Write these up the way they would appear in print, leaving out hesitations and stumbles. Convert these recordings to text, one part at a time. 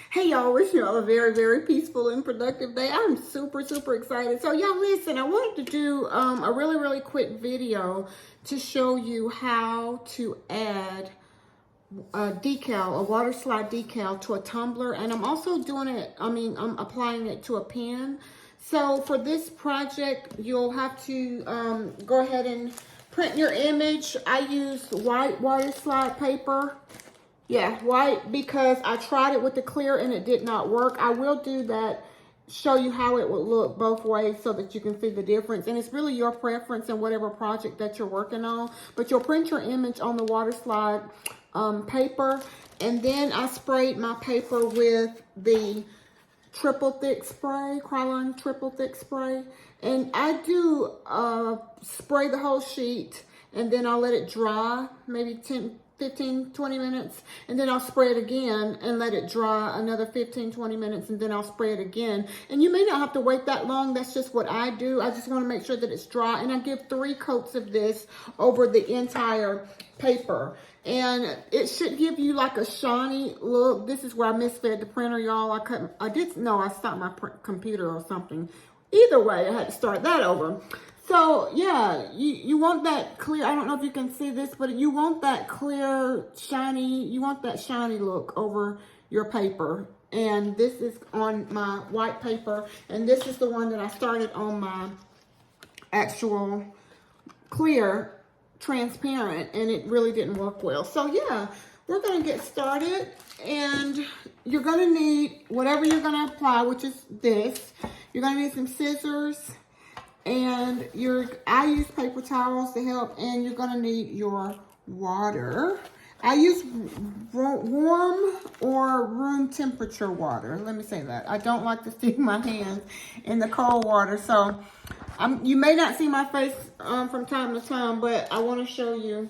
Hey y'all, wishing y'all a very, very peaceful and productive day. I'm super, super excited. So y'all listen, I wanted to do a really, really quick video to show you how to add a decal, a water slide decal to a tumbler. And I'm also doing it, I'm applying it to a pen. So for this project, you'll have to go ahead and print your image. I used white water slide paper. Yeah, white, because I tried it with the clear and it did not work. I will do that, show you how it would look both ways so that you can see the difference. And it's really your preference in whatever project that you're working on. But you'll print your image on the water slide paper. And then I sprayed my paper with the triple thick spray, Krylon triple thick spray. And I do spray the whole sheet and then I'll let it dry, maybe 15, 20 minutes, and then I'll spray it again and let it dry another 15, 20 minutes, and then I'll spray it again. And you may not have to wait that long. That's just what I do. I just want to make sure that it's dry. And I give 3 coats of this over the entire paper. And it should give you like a shiny look. This is where I misfed the printer, y'all. I stopped my computer or something. Either way, I had to start that over. So yeah, you want that clear. I don't know if you can see this, but you want that clear, shiny, you want that shiny look over your paper. And this is on my white paper. And this is the one that I started on my actual clear transparent, and it really didn't work well. So yeah, we're gonna get started, and you're gonna need whatever you're gonna apply, which is this. You're gonna need some scissors, and I use paper towels to help, and you're gonna need your water. I use warm or room temperature water. Let me say that. I don't like to stick my hands in the cold water. So you may not see my face from time to time, but I want to show you.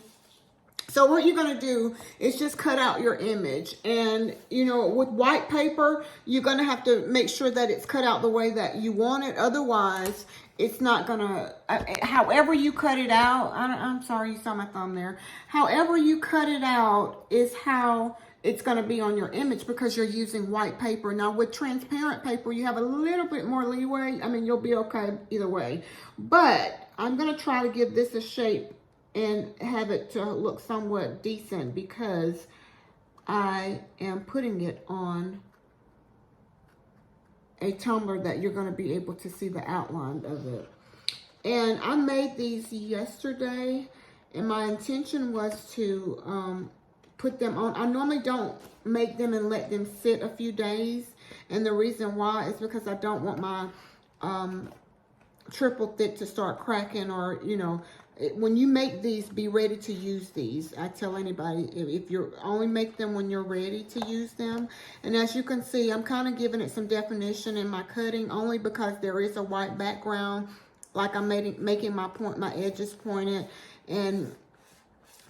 So what you're going to do is just cut out your image. And, you know, with white paper, you're going to have to make sure that it's cut out the way that you want it. Otherwise, it's not going to, however you cut it out, I'm sorry, you saw my thumb there. However you cut it out is how it's going to be on your image, because you're using white paper. Now, with transparent paper, you have a little bit more leeway. I mean, you'll be okay either way. But I'm going to try to give this a shape and have it to look somewhat decent, because I am putting it on a tumbler that you're going to be able to see the outline of it. And I made these yesterday, and my intention was to put them on. I normally don't make them and let them sit a few days, and the reason why is because I don't want my triple thick to start cracking, or, you know, when you make these, be ready to use these. I tell anybody, if you only make them when you're ready to use them. And as you can see, I'm kind of giving it some definition in my cutting, only because there is a white background, like I'm making my edges pointed, and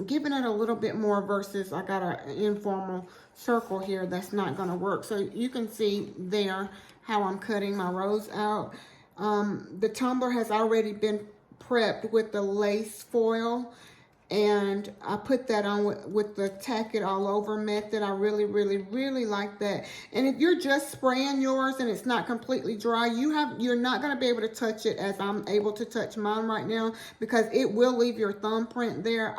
giving it a little bit more versus I got an informal circle here that's not going to work. So you can see there how I'm cutting my rows out. The tumbler has already been prepped with the lace foil, and I put that on with the tack it all over method. I really, really, really like that. And if you're just spraying yours and it's not completely dry, you're not going to be able to touch it as I'm able to touch mine right now, because it will leave your thumbprint there.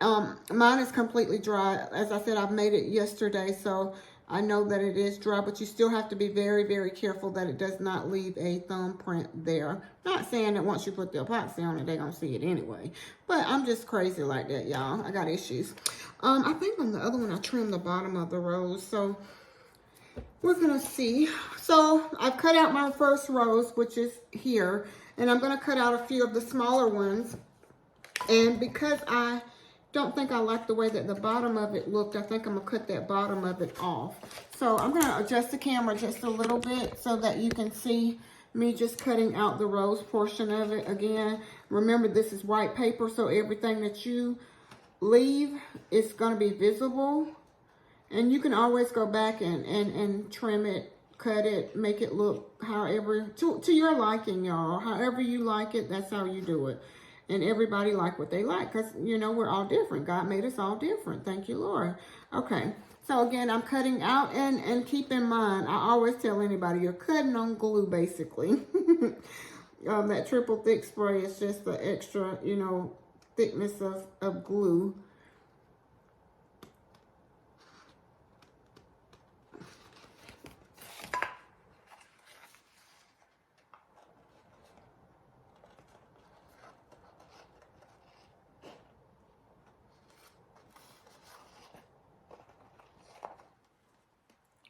Mine is completely dry. As I said, I've made it yesterday, so I know that it is dry, but you still have to be very, very careful that it does not leave a thumbprint there. Not saying that once you put the epoxy on it, they're going to see it anyway. But I'm just crazy like that, y'all. I got issues. I think on the other one, I trimmed the bottom of the rose. So we're going to see. So I've cut out my first rose, which is here. And I'm going to cut out a few of the smaller ones. And because I don't think I like the way that the bottom of it looked, I think I'm gonna cut that bottom of it off. So I'm gonna adjust the camera just a little bit so that you can see me just cutting out the rose portion of it. Again, remember, this is white paper, so everything that you leave is gonna be visible. And you can always go back and trim it, cut it, make it look however, to your liking, y'all. However you like it, that's how you do it. And everybody like what they like, because, you know, we're all different. God made us all different. Thank you, Lord. Okay, So again, I'm cutting out, and keep in mind, I always tell anybody, you're cutting on glue basically. That triple thick spray is just the extra, you know, thickness of glue.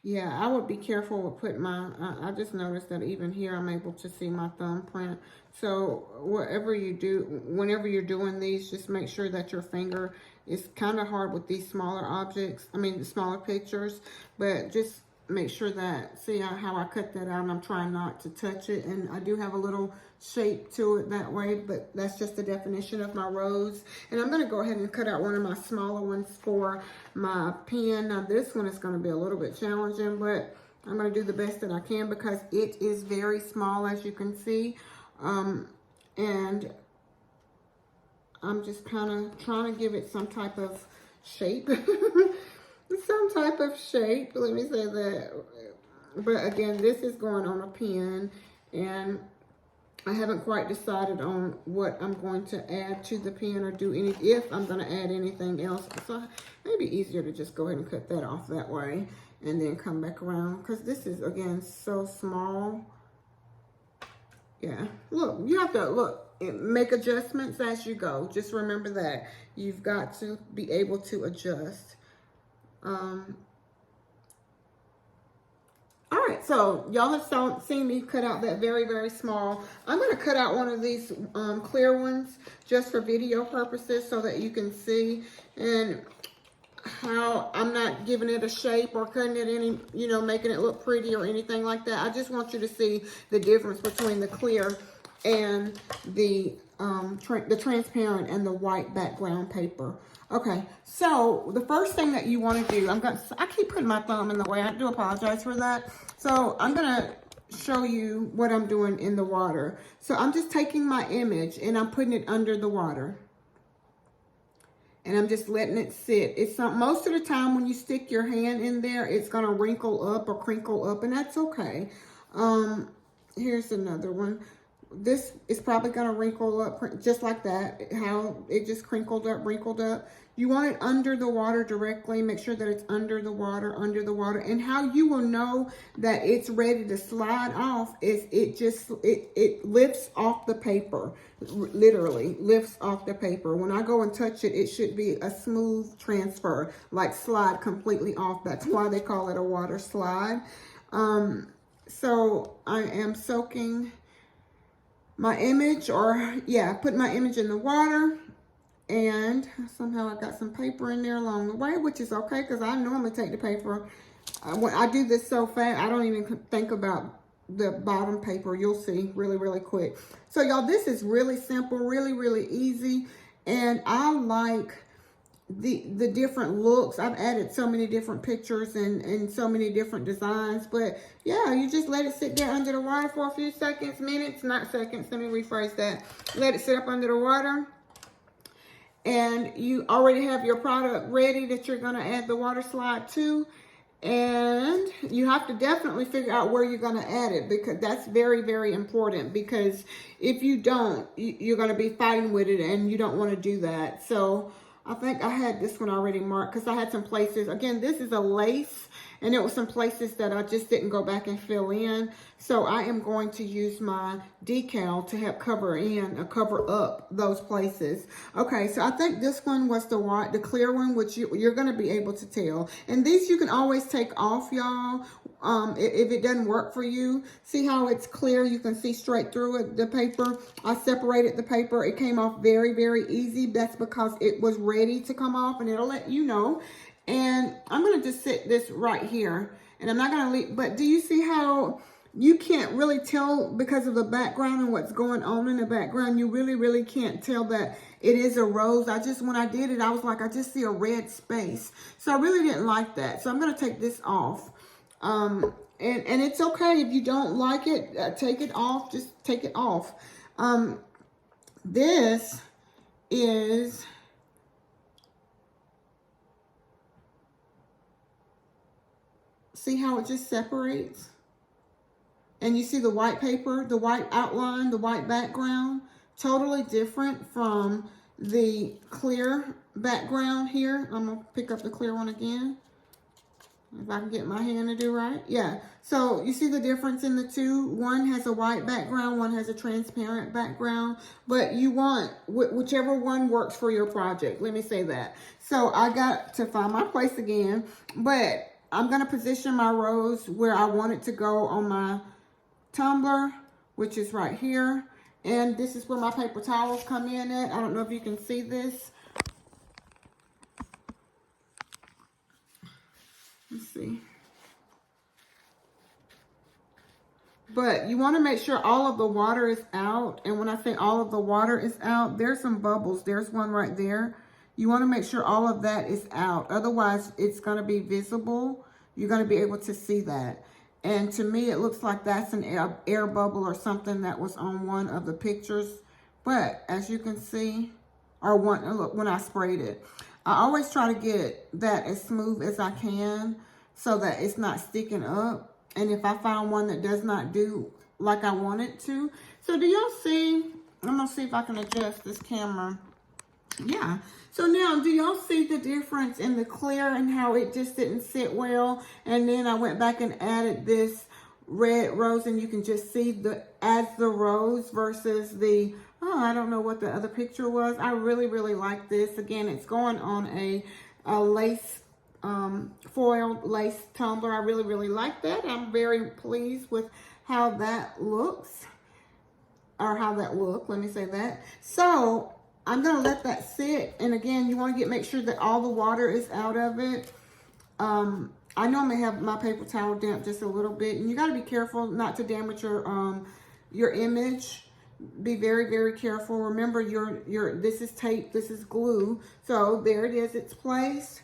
Yeah, I would be careful with putting my, I just noticed that even here I'm able to see my thumbprint. So whatever you do, whenever you're doing these, just make sure that your finger is kind of hard with these smaller objects. I mean, the smaller pictures, but just make sure that, see how I cut that out, and I'm trying not to touch it. And I do have a little shape to it that way, but that's just the definition of my rose. And I'm going to go ahead and cut out one of my smaller ones for my pen. Now this one is going to be a little bit challenging, but I'm going to do the best that I can because it is very small, as you can see. And I'm just kind of trying to give it some type of shape. Some type of shape, let me say that. But again, this is going on a pen, and I haven't quite decided on what I'm going to add to the pen or do any, if I'm going to add anything else. So maybe easier to just go ahead and cut that off that way and then come back around, because this is, again, so small. Yeah, look, you have to, look, make adjustments as you go. Just remember that. You've got to be able to adjust. All right, so y'all have seen me cut out that very, very small. I'm going to cut out one of these clear ones just for video purposes so that you can see, and how I'm not giving it a shape or cutting it any, you know, making it look pretty or anything like that. I just want you to see the difference between the clear and the transparent and the white background paper. Okay, so the first thing that you want to do, I keep putting my thumb in the way. I do apologize for that. So I'm going to show you what I'm doing in the water. So I'm just taking my image and I'm putting it under the water. And I'm just letting it sit. It's not, most of the time when you stick your hand in there, it's going to wrinkle up or crinkle up, and that's okay. Here's another one. This is probably going to wrinkle up just like that, how it just crinkled up, wrinkled up. You want it under the water directly. Make sure that it's under the water. And how you will know that it's ready to slide off is it lifts off the paper. Literally lifts off the paper. When I go and touch it, it should be a smooth transfer, like slide completely off. That's why they call it a water slide. So I am soaking my image, put my image in the water, and somehow I got some paper in there along the way, which is okay because I normally take the paper. When I do this so fast, I don't even think about the bottom paper. You'll see really, really quick. So y'all, this is really simple, really, really easy, and I like the different looks. I've added so many different pictures and so many different designs, but yeah, you just let it sit there under the water for a few seconds, minutes, not seconds. Let me rephrase that. Let it sit up under the water, and you already have your product ready that you're going to add the water slide to. And you have to definitely figure out where you're going to add it, because that's very, very important, because if you don't, you're going to be fighting with it, and you don't want to do that. So I think I had this one already marked because I had some places. Again, this is a lace, and it was some places that I just didn't go back and fill in. So I am going to use my decal to help cover up those places. Okay, so I think this one was the clear one, which you're going to be able to tell. And these you can always take off, y'all. If it doesn't work for you, see how it's clear? You can see straight through it, the paper. I separated the paper. It came off very, very easy. That's because it was ready to come off, and it'll let you know. And I'm going to just sit this right here, and I'm not going to leave. But do you see how you can't really tell because of the background and what's going on in the background? You really, really can't tell that it is a rose. When I did it, I was like, I just see a red space. So I really didn't like that. So I'm going to take this off. And it's okay if you don't like it, take it off, just take it off. This is See how it just separates? And you see the white paper, the white outline, the white background, totally different from the clear background here. I'm gonna pick up the clear one again. If I can get my hand to do right. Yeah, so you see the difference in the two? One has a white background, one has a transparent background, but you want whichever one works for your project. Let me say that. So I got to find my place again, but I'm gonna position my rose where I want it to go on my tumbler, which is right here. And this is where my paper towels come in at. I don't know if you can see this. Let's see. But you want to make sure all of the water is out. And when I say all of the water is out, there's some bubbles. There's one right there. You want to make sure all of that is out. Otherwise, it's going to be visible. You're going to be able to see that. And to me, it looks like that's an air bubble or something that was on one of the pictures. But as you can see, or when I sprayed it, I always try to get that as smooth as I can so that it's not sticking up. And if I find one that does not do like I want it to. So do y'all see? I'm going to see if I can adjust this camera. Yeah. So now, do y'all see the difference in the clear and how it just didn't sit well? And then I went back and added this red rose, and you can just see the rose versus the, oh, I don't know what the other picture was. I really, really like this. Again, it's going on a lace, foiled lace tumbler. I really, really like that. I'm very pleased with how that looks, or how that looked. Let me say that. So I'm going to let that sit. And again, you want to make sure that all the water is out of it. I normally have my paper towel damp just a little bit. And you got to be careful not to damage your image. Be very, very careful. Remember, this is tape, this is glue. So there it is, it's placed.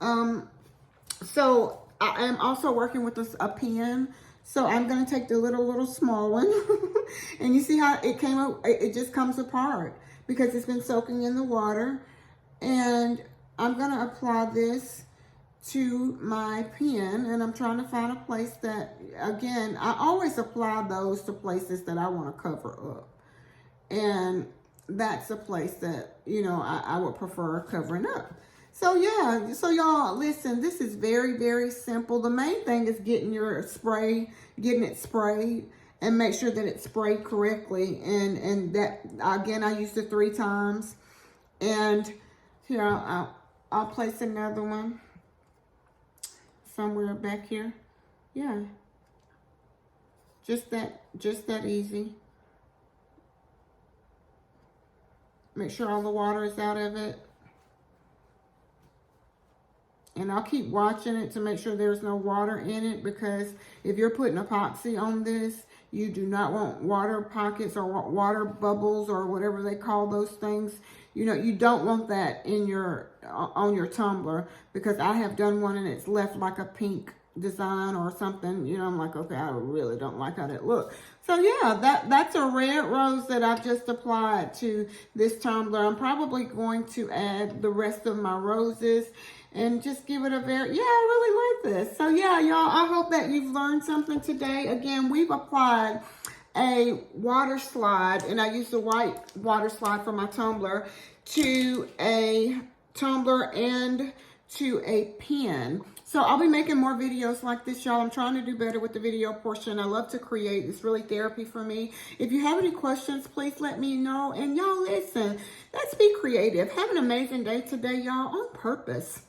So I am also working with a pen. So I'm going to take the little small one. And you see how it came out, it just comes apart because it's been soaking in the water. And I'm going to apply this to my pen, and I'm trying to find a place that, again, I always apply those to places that I want to cover up. And that's a place that, you know, I would prefer covering up. So yeah, so y'all, listen, this is very, very simple. The main thing is getting your spray, getting it sprayed, and make sure that it's sprayed correctly. And that, again, I used it 3 times. And here, I'll place another one somewhere back here. Yeah. Just that easy. Make sure all the water is out of it. And I'll keep watching it to make sure there's no water in it, because if you're putting epoxy on this, you do not want water pockets or water bubbles or whatever they call those things. You know, you don't want that in on your tumbler, because I have done one and it's left like a pink design or something. You know, I'm like, okay, I really don't like how that looks. So yeah, that's a red rose that I've just applied to this tumbler. I'm probably going to add the rest of my roses and just give it a yeah, I really like this. So yeah, y'all, I hope that you've learned something today. Again, we've applied a water slide, and I used the white water slide for my tumbler, to a tumbler and to a pen. So I'll be making more videos like this, y'all. I'm trying to do better with the video portion. I love to create. It's really therapy for me. If you have any questions, please let me know. And y'all, listen, let's be creative. Have an amazing day today, y'all, on purpose.